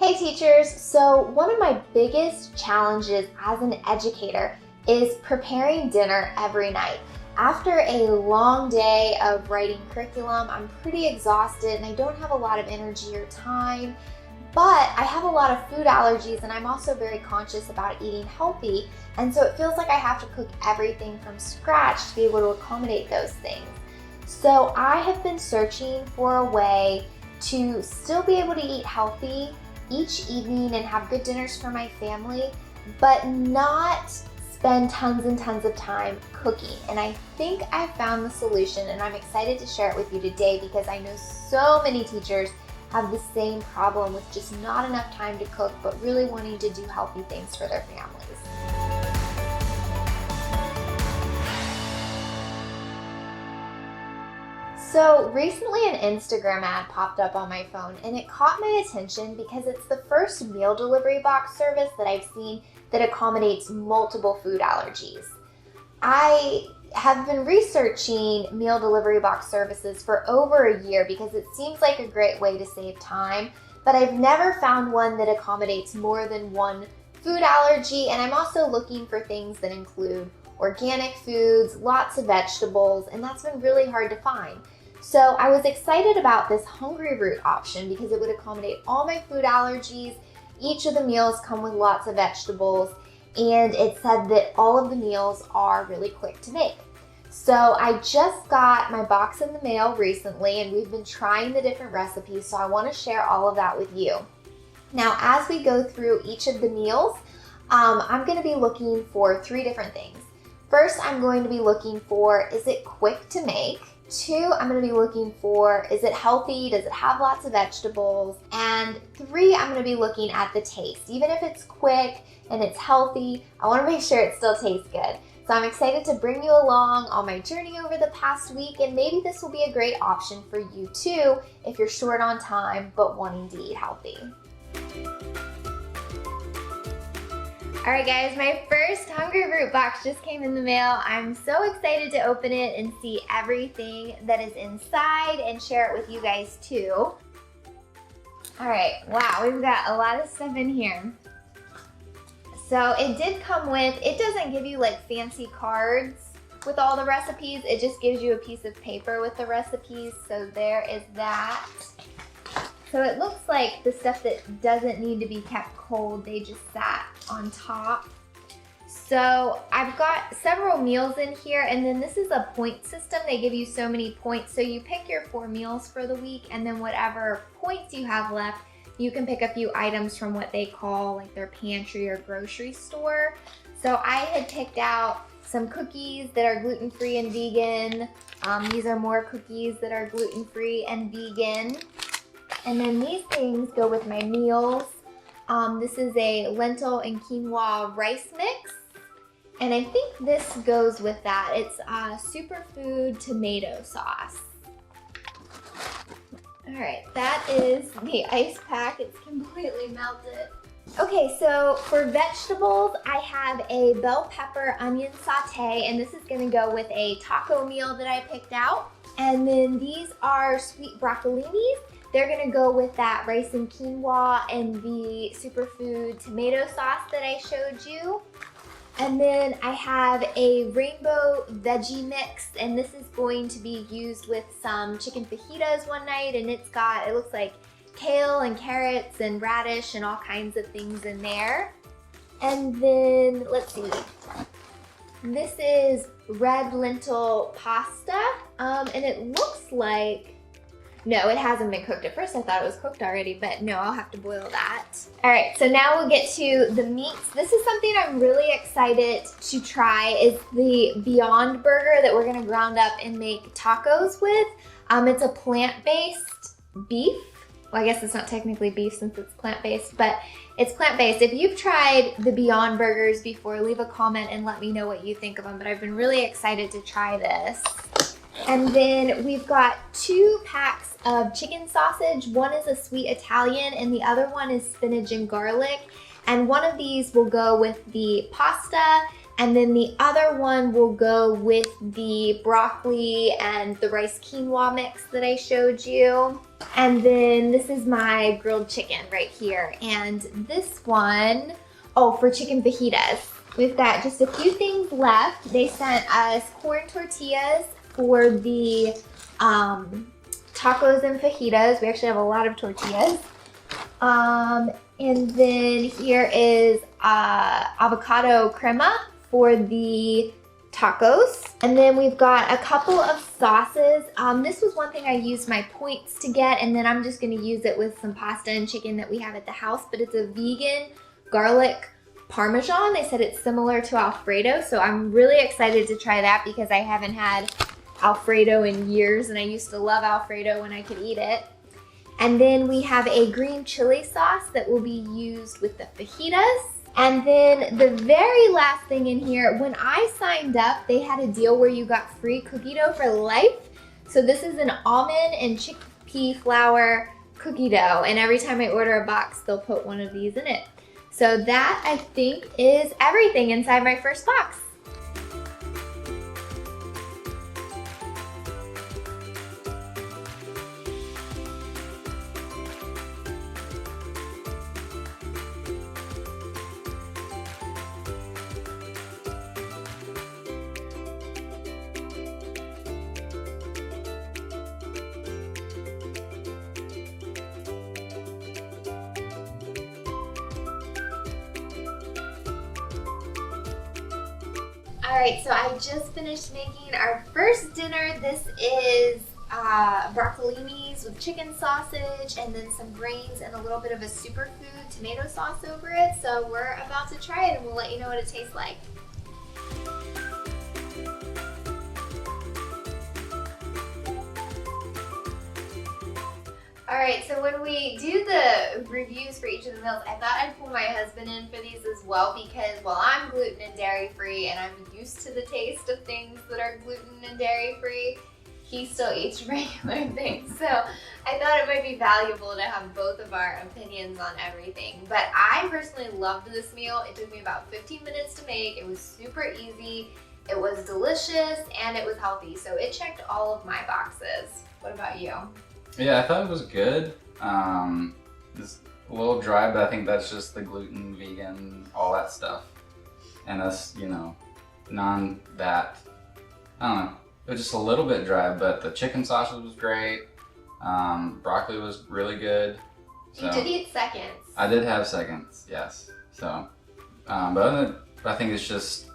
Hey teachers, so one of my biggest challenges as an educator is preparing dinner every night. After a long day of writing curriculum, I'm pretty exhausted and I don't have a lot of energy or time, but I have a lot of food allergies and I'm also very conscious about eating healthy, and so it feels like I have to cook everything from scratch to be able to accommodate those things. So I have been searching for a way to still be able to eat healthy each evening and have good dinners for my family, but not spend tons and tons of time cooking. And I think I found the solution, and I'm excited to share it with you today because I know so many teachers have the same problem with just not enough time to cook, but really wanting to do healthy things for their families. So recently an Instagram ad popped up on my phone and it caught my attention because it's the first meal delivery box service that I've seen that accommodates multiple food allergies. I have been researching meal delivery box services for over a year because it seems like a great way to save time, but I've never found one that accommodates more than one food allergy, and I'm also looking for things that include organic foods, lots of vegetables, and that's been really hard to find. So I was excited about this Hungryroot option because it would accommodate all my food allergies. Each of the meals come with lots of vegetables, and it said that all of the meals are really quick to make. So I just got my box in the mail recently and we've been trying the different recipes, so I want to share all of that with you. Now, as we go through each of the meals, I'm going to be looking for three different things. First, I'm going to be looking for, is it quick to make? Two, I'm going to be looking for, is it healthy? Does it have lots of vegetables? And three, I'm going to be looking at the taste. Even if it's quick and it's healthy, I want to make sure it still tastes good. So I'm excited to bring you along on my journey over the past week, and maybe this will be a great option for you too if you're short on time but wanting to eat healthy. All right guys, my first Hungryroot box just came in the mail. I'm so excited to open it and see everything that is inside and share it with you guys too. All right, wow, we've got a lot of stuff in here. So it did come with, it doesn't give you like fancy cards with all the recipes, it just gives you a piece of paper with the recipes, so there is that. So it looks like the stuff that doesn't need to be kept cold, they just sat on top. So I've got several meals in here, and then this is a point system. They give you so many points. So you pick your 4 meals for the week, and then whatever points you have left, you can pick a few items from what they call like their pantry or grocery store. So I had picked out some cookies that are gluten-free and vegan. These are more cookies that are gluten-free and vegan. And then these things go with my meals. This is a lentil and quinoa rice mix. And I think this goes with that. It's superfood tomato sauce. All right, that is the ice pack. It's completely melted. Okay, so for vegetables, I have a bell pepper onion saute, and this is gonna go with a taco meal that I picked out. And then these are sweet broccolinis. They're gonna go with that rice and quinoa and the superfood tomato sauce that I showed you. And then I have a rainbow veggie mix, and this is going to be used with some chicken fajitas one night, and it looks like kale and carrots and radish and all kinds of things in there. And then, let's see, this is red lentil pasta, and it looks like, no, it hasn't been cooked. At first I thought it was cooked already, but no, I'll have to boil that. All right, so now we'll get to the meats. This is something I'm really excited to try, is the Beyond Burger that we're gonna ground up and make tacos with. It's a plant-based beef. Well, I guess it's not technically beef since it's plant-based, but it's plant-based. If you've tried the Beyond Burgers before, leave a comment and let me know what you think of them, but I've been really excited to try this. And then we've got 2 packs of chicken sausage. One is a sweet Italian and the other one is spinach and garlic. And one of these will go with the pasta. And then the other one will go with the broccoli and the rice quinoa mix that I showed you. And then this is my grilled chicken right here. And this one, oh, for chicken fajitas. We've got just a few things left. They sent us corn tortillas for the tacos and fajitas. We actually have a lot of tortillas. And then here is avocado crema for the tacos. And then we've got a couple of sauces. This was one thing I used my points to get, and then I'm just gonna use it with some pasta and chicken that we have at the house, but it's a vegan garlic Parmesan. They said it's similar to Alfredo, so I'm really excited to try that because I haven't had Alfredo in years, and I used to love Alfredo when I could eat it. And then we have a green chili sauce that will be used with the fajitas. And then the very last thing in here, when I signed up, they had a deal where you got free cookie dough for life. So this is an almond and chickpea flour cookie dough. And every time I order a box, they'll put one of these in it. So that, I think, is everything inside my first box. Alright, so I just finished making our first dinner. This is broccolinis with chicken sausage and then some grains and a little bit of a superfood tomato sauce over it. So we're about to try it and we'll let you know what it tastes like. Alright, so when we do the reviews for each of the meals, I thought I'd pull my husband in for these as well because while I'm gluten and dairy free and I'm used to the taste of things that are gluten and dairy free, he still eats regular things. So I thought it might be valuable to have both of our opinions on everything. But I personally loved this meal. It took me about 15 minutes to make. It was super easy, it was delicious, and it was healthy. So it checked all of my boxes. What about you? Yeah, I thought it was good. It's a little dry, but I think that's just the gluten, vegan, all that stuff. And us, you know, that, I don't know, it was just a little bit dry, but the chicken sausage was great. Broccoli was really good. So, you did eat seconds. I did have seconds, yes. So, but other than, I think it's just,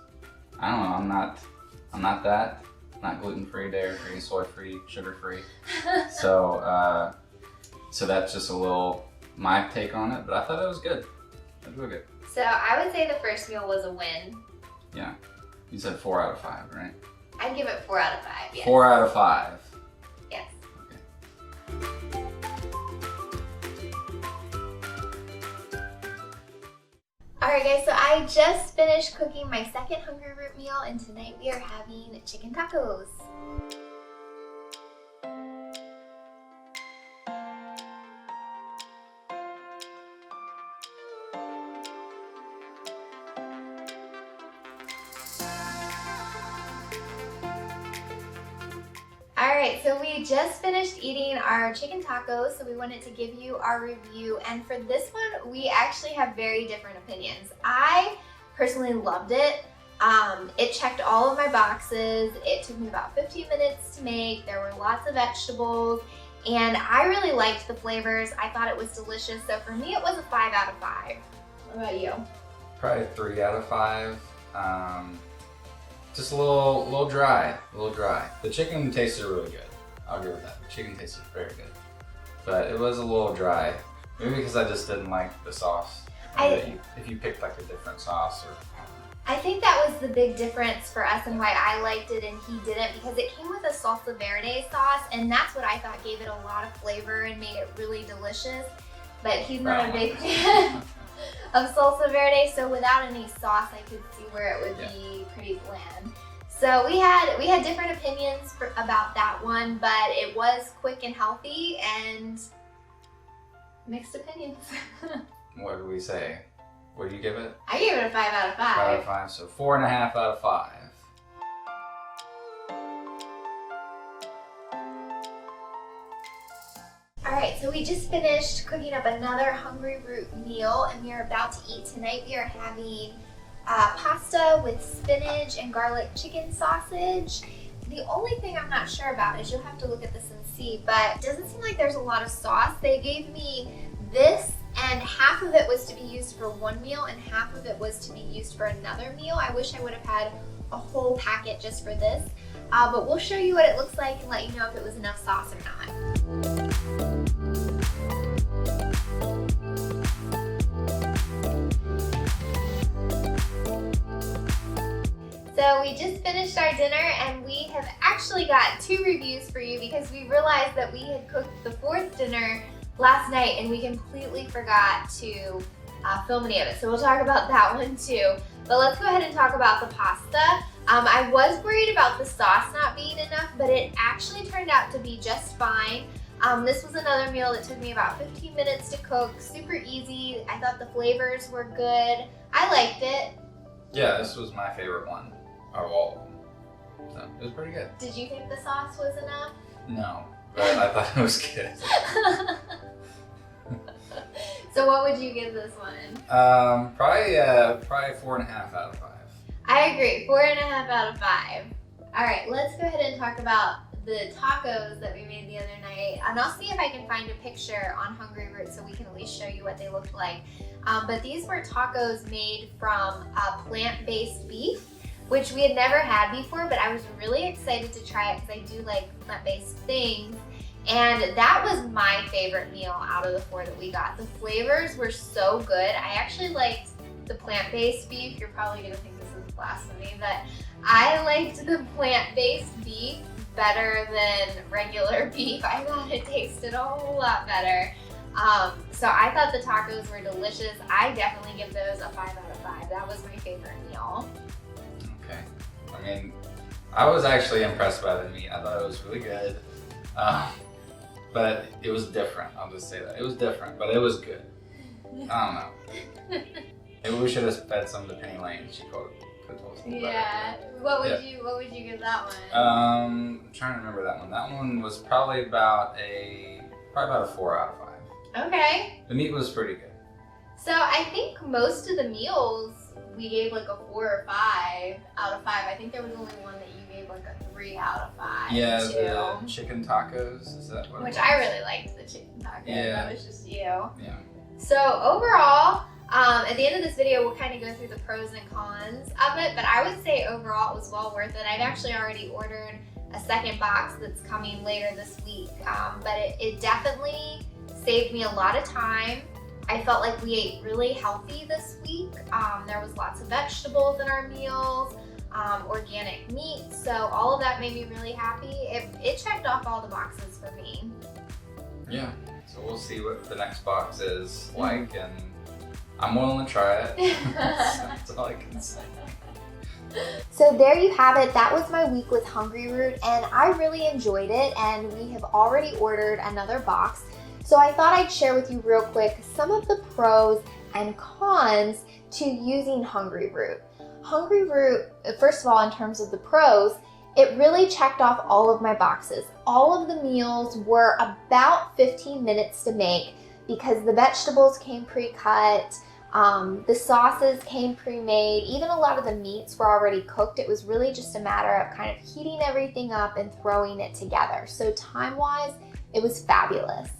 I don't know, I'm not gluten-free, dairy-free, soy-free, sugar-free. So that's just a little my take on it, but I thought it was good. It was really good. So I would say the first meal was a win. Yeah. You said 4 out of 5, right? I'd give it 4 out of 5, yes. 4 out of 5. Yes. Okay. Alright guys, so I just finished cooking my second Hungryroot meal, and tonight we are having chicken tacos. Alright, so we just finished eating our chicken tacos, so we wanted to give you our review, and for this one, we actually have very different opinions. I personally loved it. It checked all of my boxes. It took me about 15 minutes to make. There were lots of vegetables, and I really liked the flavors. I thought it was delicious, so for me, it was a 5 out of 5. What about you? Probably 3 out of 5. Just a little dry, The chicken tasted really good. I'll give it that. The chicken tasted very good. But it was a little dry. Maybe because I just didn't like the sauce. If you picked like a different sauce or... I think that was the big difference for us and why I liked it and he didn't, because it came with a salsa verde sauce, and that's what I thought gave it a lot of flavor and made it really delicious. But he's not a big fan of salsa verde, so without any sauce, I could see where it would be pretty bland. So we had different opinions about that one, but it was quick and healthy and mixed opinions. What do we say? What do you give it? I gave it a 5 out of 5. 5 out of 5, so 4.5 out of 5. Alright, so we just finished cooking up another Hungryroot meal, and we are about to eat. Tonight we are having pasta with spinach and garlic chicken sausage. The only thing I'm not sure about is you'll have to look at this and see, but it doesn't seem like there's a lot of sauce. They gave me this, and half of it was to be used for one meal and half of it was to be used for another meal. I wish I would have had a whole packet just for this, but we'll show you what it looks like and let you know if it was enough sauce or not. So we just finished our dinner and we have actually got 2 reviews for you because we realized that we had cooked the 4th dinner last night and we completely forgot to film any of it. So we'll talk about that one too. But let's go ahead and talk about the pasta. I was worried about the sauce not being enough, but it actually turned out to be just fine. This was another meal that took me about 15 minutes to cook, super easy. I thought the flavors were good. I liked it. Yeah, this was my favorite one out of all of them. So it was pretty good. Did you think the sauce was enough? No, but I thought it was good. So what would you give this one? Probably 4.5 out of 5. I agree, 4.5 out of 5. All right, let's go ahead and talk about the tacos that we made the other night. And I'll see if I can find a picture on Hungryroot so we can at least show you what they looked like. But these were tacos made from plant-based beef, which we had never had before, but I was really excited to try it because I do like plant-based things. And that was my favorite meal out of the 4 that we got. The flavors were so good. I actually liked the plant-based beef. You're probably gonna think this is blasphemy, but I liked the plant-based beef better than regular beef. I thought it tasted a whole lot better. So I thought the tacos were delicious. I definitely give those a 5 out of 5. That was my favorite meal. Okay. I mean, I was actually impressed by the meat. I thought it was really good. But it was different. I'll just say that. It was different, but it was good. I don't know. Maybe we should have fed some to Penny Lane. She could have told us a little Yeah. better. What would you give that one? I'm trying to remember that one. That one was probably about a 4 out of 5. Okay. The meat was pretty good. So I think most of the meals we gave like a 4 or 5 out of 5. I think there was only one that you gave like a 3 out of 5. Yeah, too. the chicken tacos. Is that what? Which I really liked the chicken tacos. Yeah. That was just you. Yeah. So overall, at the end of this video, we'll kind of go through the pros and cons of it, but I would say overall it was well worth it. I've actually already ordered a second box that's coming later this week, but it definitely saved me a lot of time. I felt like we ate really healthy this week. There was lots of vegetables in our meals, organic meat, so all of that made me really happy. It checked off all the boxes for me. Yeah, so we'll see what the next box is like, and I'm willing to try it. That's all I can say. So there you have it. That was my week with Hungryroot, and I really enjoyed it, and we have already ordered another box. So I thought I'd share with you real quick some of the pros and cons to using Hungryroot. Hungryroot, first of all, in terms of the pros, it really checked off all of my boxes. All of the meals were about 15 minutes to make because the vegetables came pre-cut, the sauces came pre-made, even a lot of the meats were already cooked. It was really just a matter of kind of heating everything up and throwing it together. So time-wise, it was fabulous.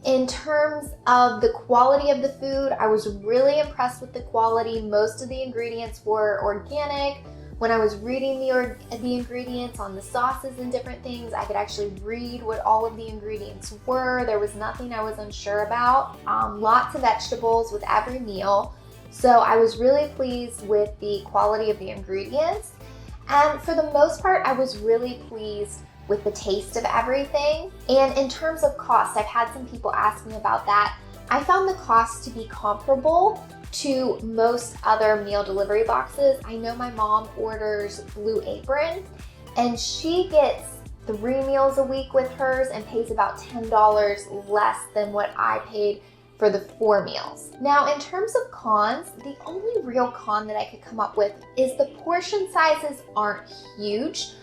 In terms of the quality of the food, I was really impressed with the quality. Most of the ingredients were organic. When I was reading the ingredients on the sauces and different things, I could actually read what all of the ingredients were. There was nothing I was unsure about. Lots of vegetables with every meal. So I was really pleased with the quality of the ingredients. And for the most part, I was really pleased with the taste of everything. And in terms of cost, I've had some people ask me about that. I found the cost to be comparable to most other meal delivery boxes. I know my mom orders Blue Apron, and she gets 3 meals a week with hers and pays about $10 less than what I paid for the 4 meals. Now, in terms of cons, the only real con that I could come up with is the portion sizes aren't huge.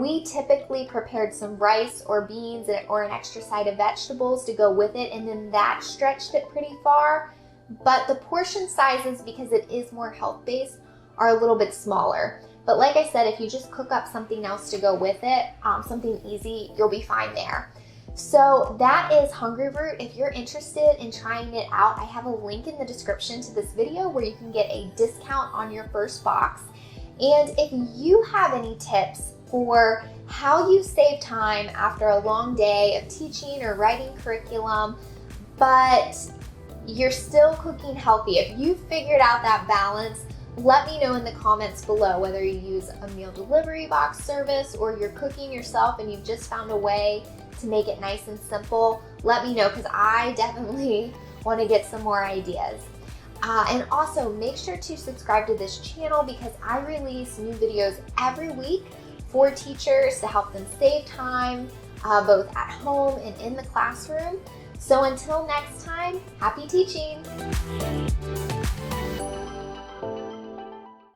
We typically prepared some rice or beans or an extra side of vegetables to go with it, and then that stretched it pretty far. But the portion sizes, because it is more health-based, are a little bit smaller. But like I said, if you just cook up something else to go with it, something easy, you'll be fine there. So that is Hungryroot. If you're interested in trying it out, I have a link in the description to this video where you can get a discount on your first box. And if you have any tips for how you save time after a long day of teaching or writing curriculum, but you're still cooking healthy, if you figured out that balance, let me know in the comments below whether you use a meal delivery box service or you're cooking yourself and you've just found a way to make it nice and simple. Let me know, because I definitely want to get some more ideas. And also make sure to subscribe to this channel, because I release new videos every week for teachers to help them save time, both at home and in the classroom. So until next time, happy teaching!